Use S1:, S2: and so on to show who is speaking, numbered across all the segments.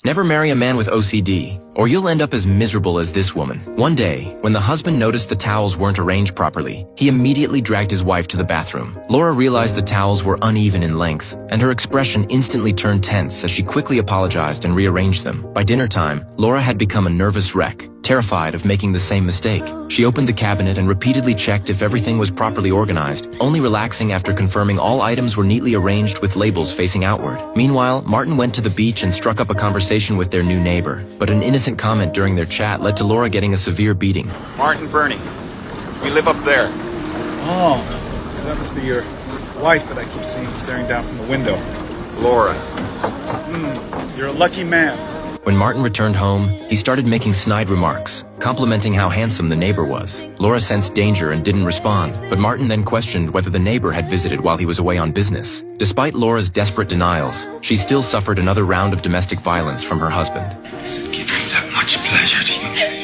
S1: Never marry a man with OCD, or you'll end up as miserable as this woman. One day, when the husband noticed the towels weren't arranged properly, he immediately dragged his wife to the bathroom. Laura realized the towels were uneven in length, and her expression instantly turned tense as she quickly apologized and rearranged them. By dinner time, Laura had become a nervous wreck, terrified of making the same mistake. She opened the cabinet and repeatedly checked if everything was properly organized, only relaxing after confirming all items were neatly arranged with labels facing outward. Meanwhile, Martin went to the beach and struck up a conversation with their new neighbor, but an innocent comment during their chat led to Laura getting a severe beating.
S2: Martin Bernie, we live up there.
S3: Oh, so that must be your wife that I keep seeing staring down from the window.
S2: Laura.
S3: You're a lucky man.
S1: When Martin returned home, he started making snide remarks, complimenting how handsome the neighbor was. Laura sensed danger and didn't respond, but Martin then questioned whether the neighbor had visited while he was away on business. Despite Laura's desperate denials, she still suffered another round of domestic violence from her husband.
S4: Is it giving that much pleasure to you?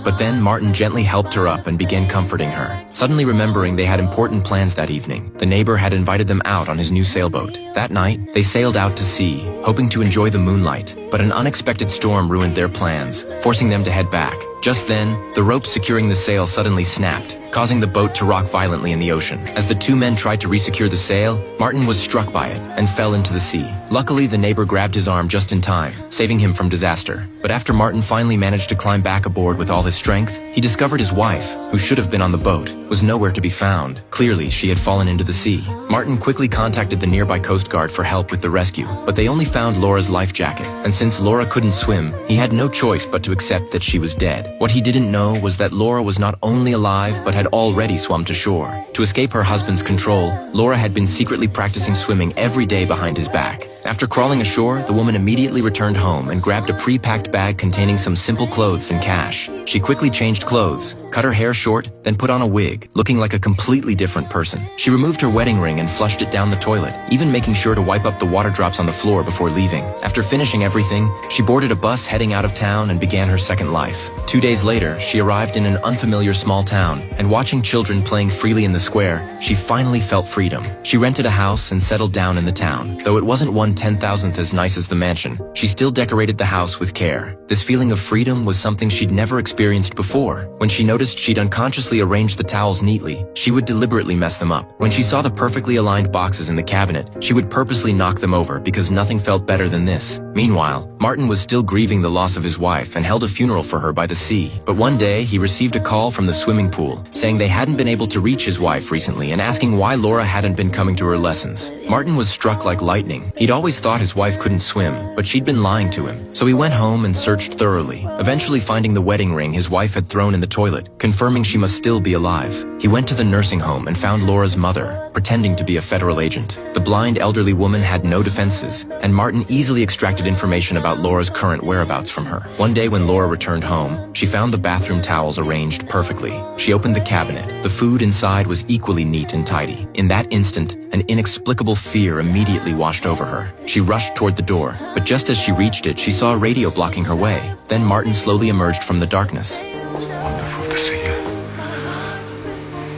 S1: But then Martin gently helped her up and began comforting her, suddenly remembering they had important plans that evening. The neighbor had invited them out on his new sailboat. That night, they sailed out to sea, hoping to enjoy the moonlight, but an unexpected storm ruined their plans, forcing them to head back. Just then, the rope securing the sail suddenly snapped, causing the boat to rock violently in the ocean. As the two men tried to resecure the sail, Martin was struck by it and fell into the sea. Luckily, the neighbor grabbed his arm just in time, saving him from disaster. But after Martin finally managed to climb back aboard with all his strength, he discovered his wife, who should have been on the boat, was nowhere to be found. Clearly, she had fallen into the sea. Martin quickly contacted the nearby Coast Guard for help with the rescue, but they only found Laura's life jacket. And since Laura couldn't swim, he had no choice but to accept that she was dead. What he didn't know was that Laura was not only alive, but had already swum to shore. To escape her husband's control, Laura had been secretly practicing swimming every day behind his back. After crawling ashore, the woman immediately returned home and grabbed a pre-packed bag containing some simple clothes and cash. She quickly changed clothes, cut her hair short, then put on a wig, looking like a completely different person. She removed her wedding ring and flushed it down the toilet, even making sure to wipe up the water drops on the floor before leaving. After finishing everything, she boarded a bus heading out of town and began her second life. 2 days later, she arrived in an unfamiliar small town, and watching children playing freely in the square, she finally felt freedom. She rented a house and settled down in the town. Though it wasn't 1/10,000th as nice as the mansion, she still decorated the house with care. This feeling of freedom was something she'd never experienced before. When she noticed she'd unconsciously arranged the towels neatly, she would deliberately mess them up. When she saw the perfectly aligned boxes in the cabinet, she would purposely knock them over because nothing felt better than this. Meanwhile, Martin was still grieving the loss of his wife and held a funeral for her by the sea. But one day, he received a call from the swimming pool, saying they hadn't been able to reach his wife recently and asking why Laura hadn't been coming to her lessons. Martin was struck like lightning. He'd always thought his wife couldn't swim, but she'd been lying to him. So he went home and searched thoroughly, eventually finding the wedding ring his wife had thrown in the toilet, confirming she must still be alive. He went to the nursing home and found Laura's mother, pretending to be a federal agent. The blind elderly woman had no defenses, and Martin easily extracted information about Laura's current whereabouts from her. One day when Laura returned home, she found the bathroom towels arranged perfectly. She opened the cabinet. The food inside was equally neat and tidy. In that instant, an inexplicable fear immediately washed over her. She rushed toward the door, but just as she reached it, she saw a radio blocking her way. Then Martin slowly emerged from the darkness.
S4: Wonderful to see you.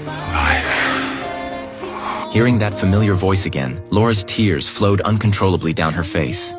S4: Alive.
S1: Hearing that familiar voice again, Laura's tears flowed uncontrollably down her face.